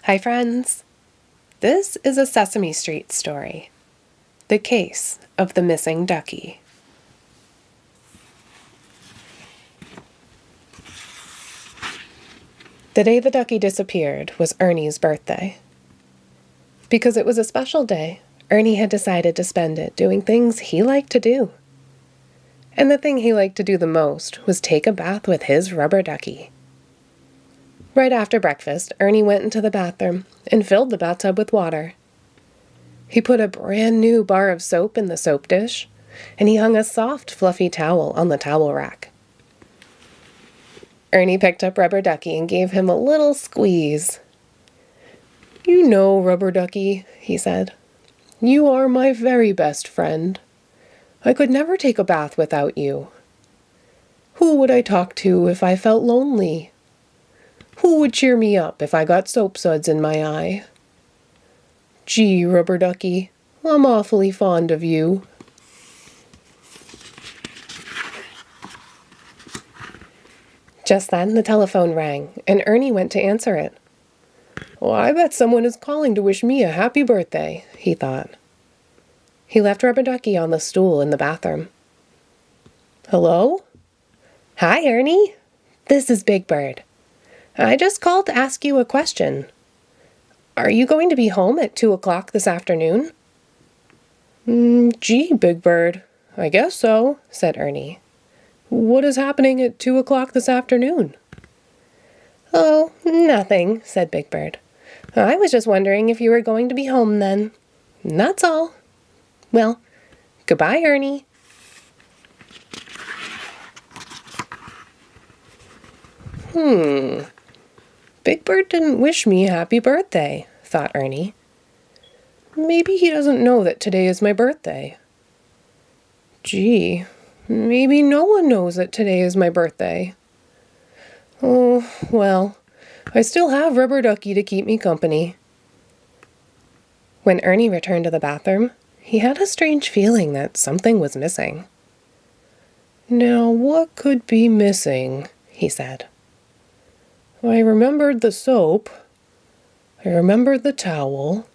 Hi friends! This is a Sesame Street story. The Case of the Missing Duckie. The day the ducky disappeared was Ernie's birthday. Because it was a special day, Ernie had decided to spend it doing things he liked to do. And the thing he liked to do the most was take a bath with his rubber ducky. Right after breakfast, Ernie went into the bathroom and filled the bathtub with water. He put a brand new bar of soap in the soap dish, and he hung a soft, fluffy towel on the towel rack. Ernie picked up Rubber Ducky and gave him a little squeeze. "You know, Rubber Ducky," he said, "you are my very best friend. I could never take a bath without you. Who would I talk to if I felt lonely? Who would cheer me up if I got soap suds in my eye? Gee, Rubber Ducky, I'm awfully fond of you." Just then the telephone rang, and Ernie went to answer it. "Well, I bet someone is calling to wish me a happy birthday," he thought. He left Rubber Ducky on the stool in the bathroom. "Hello?" "Hi, Ernie. This is Big Bird. I just called to ask you a question. Are you going to be home at 2 o'clock this afternoon?" "Gee, Big Bird, I guess so," said Ernie. "What is happening at 2 o'clock this afternoon?" "Oh, nothing," said Big Bird. "I was just wondering if you were going to be home then. That's all. Well, goodbye, Ernie." Big Bird didn't wish me happy birthday, thought Ernie. Maybe he doesn't know that today is my birthday. Gee, maybe no one knows that today is my birthday. Oh, well, I still have Rubber Ducky to keep me company. When Ernie returned to the bathroom, he had a strange feeling that something was missing. "Now, what could be missing?" he said. "I remembered the soap. I remembered the towel.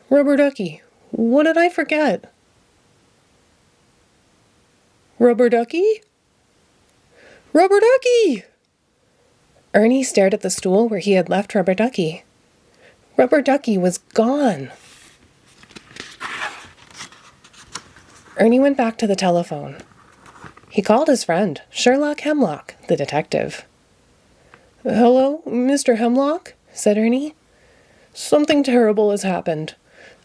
Rubber Ducky, what did I forget? Rubber Ducky? Rubber Ducky!" Ernie stared at the stool where he had left Rubber Ducky. Rubber Ducky was gone. Ernie went back to the telephone. He called his friend, Sherlock Hemlock, the detective. "Hello, Mr. Hemlock," said Ernie. "Something terrible has happened.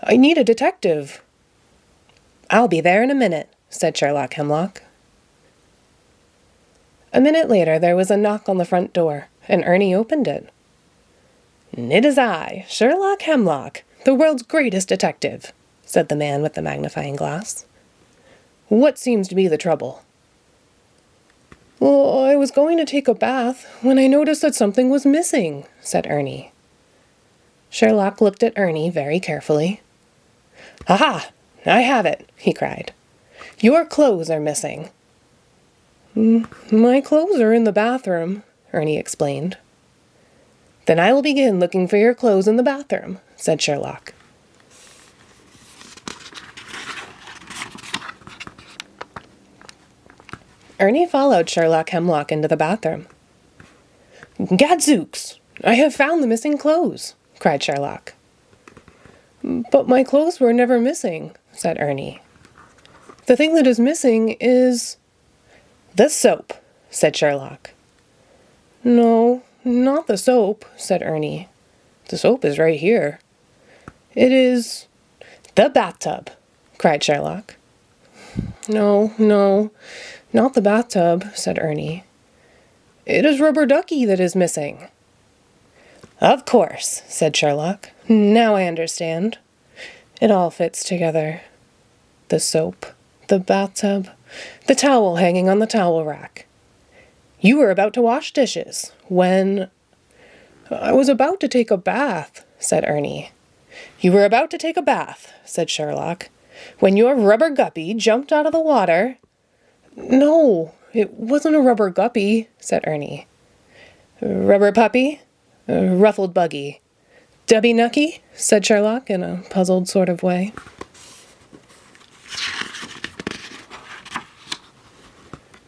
I need a detective." "I'll be there in a minute," said Sherlock Hemlock. A minute later there was a knock on the front door, and Ernie opened it. "It is I, Sherlock Hemlock, the world's greatest detective," said the man with the magnifying glass. "What seems to be the trouble?" "Well, I was going to take a bath when I noticed that something was missing," said Ernie. Sherlock looked at Ernie very carefully. "Aha! I have it," he cried. "Your clothes are missing." "My clothes are in the bathroom," Ernie explained. "Then I will begin looking for your clothes in the bathroom," said Sherlock. Ernie followed Sherlock Hemlock into the bathroom. "Gadzooks! I have found the missing clothes!" cried Sherlock. "But my clothes were never missing," said Ernie. "The thing that is missing is—" "The soap," said Sherlock. "No, not the soap," said Ernie. "The soap is right here." "It is—" "The bathtub," cried Sherlock. No, not the bathtub," said Ernie. "It is Rubber Ducky that is missing." "Of course," said Sherlock. "Now I understand. It all fits together. The soap, the bathtub, the towel hanging on the towel rack. You were about to wash dishes when—" "I was about to take a bath," said Ernie. "You were about to take a bath," said Sherlock, "when your Rubber Guppy jumped out of the water—" "No, it wasn't a Rubber Guppy," said Ernie. "Rubber Puppy? Ruffled Buggy," Dubby Nucky? Said Sherlock in a puzzled sort of way.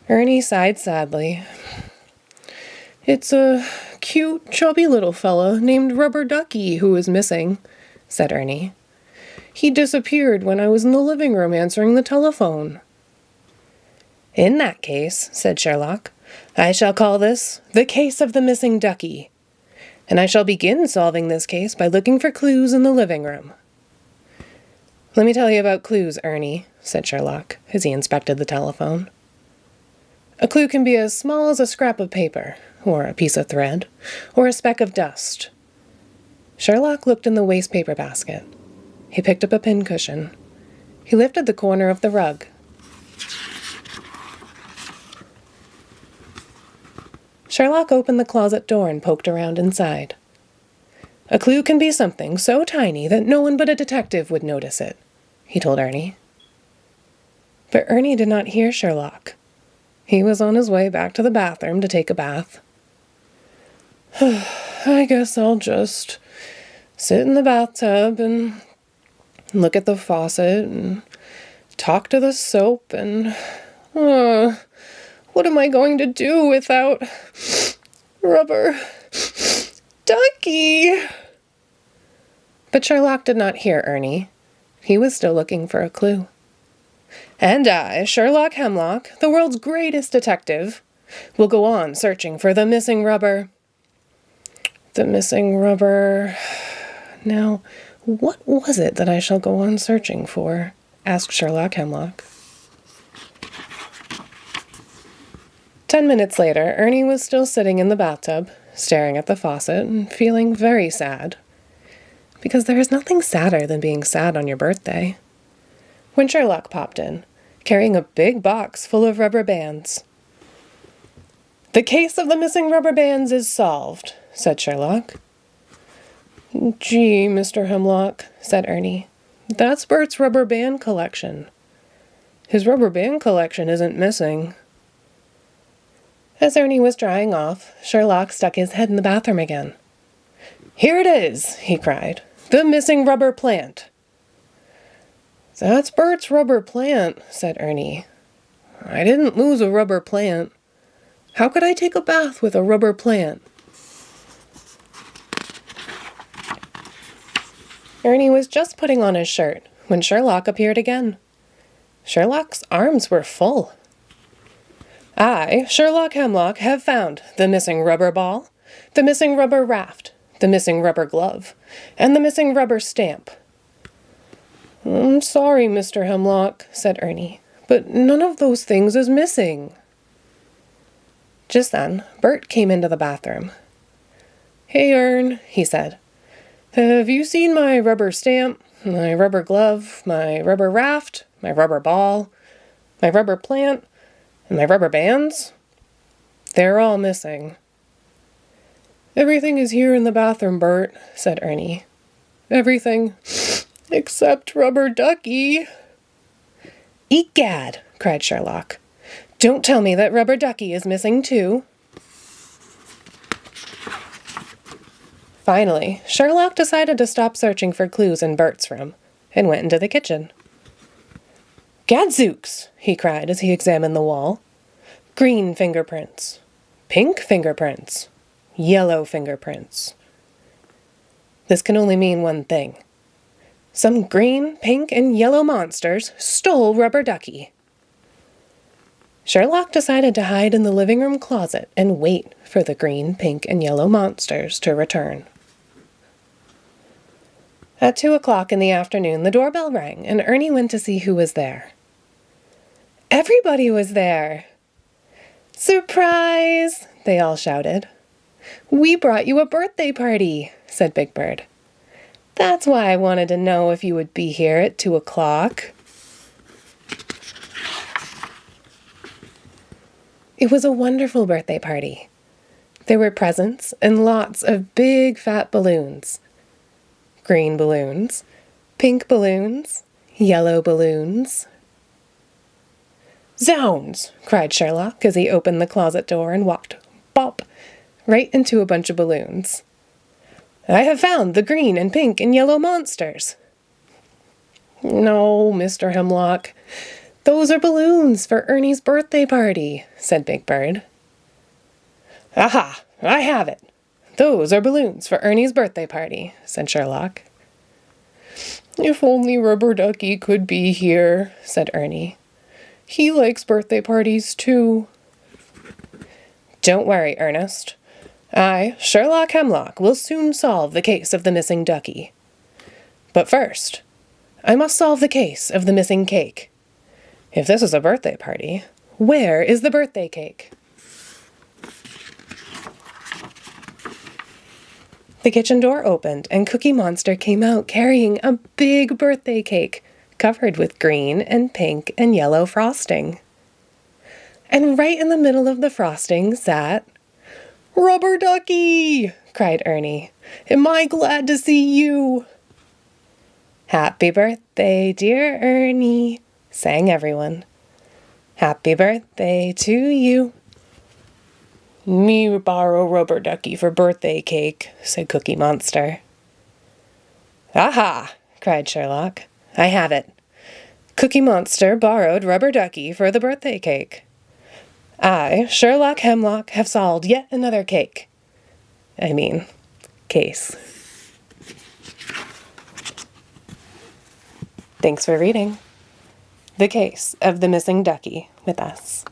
Ernie sighed sadly. It's a cute, chubby little fella named Rubber Ducky who is missing, said Ernie. He disappeared when I was in the living room answering the telephone. In that case, said Sherlock, I shall call this the case of the missing ducky, and I shall begin solving this case by looking for clues in the living room. Let me tell you about clues, Ernie, said Sherlock, as he inspected the telephone. A clue can be as small as a scrap of paper, or a piece of thread, or a speck of dust. Sherlock looked in the waste paper basket. He picked up a pincushion. He lifted the corner of the rug. Sherlock opened the closet door and poked around inside. A clue can be something so tiny that no one but a detective would notice it, he told Ernie. But Ernie did not hear Sherlock. He was on his way back to the bathroom to take a bath. I guess I'll just sit in the bathtub and look at the faucet and talk to the soap and... what am I going to do without Rubber Ducky? But Sherlock did not hear Ernie. He was still looking for a clue. And I, Sherlock Hemlock, the world's greatest detective, will go on searching for the missing rubber. The missing rubber... Now, what was it that I shall go on searching for? Asked Sherlock Hemlock. 10 minutes later, Ernie was still sitting in the bathtub, staring at the faucet and feeling very sad. Because there is nothing sadder than being sad on your birthday. When Sherlock popped in, carrying a big box full of rubber bands. The case of the missing rubber bands is solved, said Sherlock. Gee, Mr. Hemlock, said Ernie. That's Bert's rubber band collection. His rubber band collection isn't missing. As Ernie was drying off, Sherlock stuck his head in the bathroom again. Here it is, he cried. The missing rubber plant. That's Bert's rubber plant, said Ernie. I didn't lose a rubber plant. How could I take a bath with a rubber plant? Ernie was just putting on his shirt when Sherlock appeared again. Sherlock's arms were full. I, Sherlock Hemlock, have found the missing rubber ball, the missing rubber raft, the missing rubber glove, and the missing rubber stamp. I'm sorry, Mr. Hemlock, said Ernie, but none of those things is missing. Just then, Bert came into the bathroom. Hey, Ern, he said. Have you seen my rubber stamp, my rubber glove, my rubber raft, my rubber ball, my rubber plant, and my rubber bands? They're all missing. Everything is here in the bathroom, Bert, said Ernie. Everything except Rubber Ducky. Egad, cried Sherlock. Don't tell me that Rubber Ducky is missing too. Finally, Sherlock decided to stop searching for clues in Bert's room and went into the kitchen. Gadzooks, he cried as he examined the wall. Green fingerprints, pink fingerprints, yellow fingerprints. This can only mean one thing. Some green, pink, and yellow monsters stole Rubber Ducky. Sherlock decided to hide in the living room closet and wait for the green, pink, and yellow monsters to return. At 2:00 in the afternoon, the doorbell rang, and Ernie went to see who was there. Everybody was there! Surprise! They all shouted. We brought you a birthday party, said Big Bird. That's why I wanted to know if you would be here at 2:00. It was a wonderful birthday party. There were presents and lots of big fat balloons. Green balloons, pink balloons, yellow balloons. Zounds! Cried Sherlock as he opened the closet door and walked, bop, right into a bunch of balloons. I have found the green and pink and yellow monsters. No, Mr. Hemlock. Those are balloons for Ernie's birthday party, said Big Bird. Aha! I have it. Those are balloons for Ernie's birthday party, said Sherlock. If only Rubber Ducky could be here, said Ernie. He likes birthday parties too. Don't worry, Ernest. I, Sherlock Hemlock, will soon solve the case of the missing ducky. But first, I must solve the case of the missing cake. If this is a birthday party, where is the birthday cake? The kitchen door opened, and Cookie Monster came out carrying a big birthday cake covered with green and pink and yellow frosting. And right in the middle of the frosting sat Rubber Ducky! Cried Ernie. Am I glad to see you? Happy birthday, dear Ernie, sang everyone. Happy birthday to you. Me borrow Rubber Ducky for birthday cake, said Cookie Monster. Aha! Cried Sherlock. I have it. Cookie Monster borrowed Rubber Ducky for the birthday cake. I, Sherlock Hemlock, have solved yet another cake. Case. Thanks for reading The Case of the Missing Ducky with us.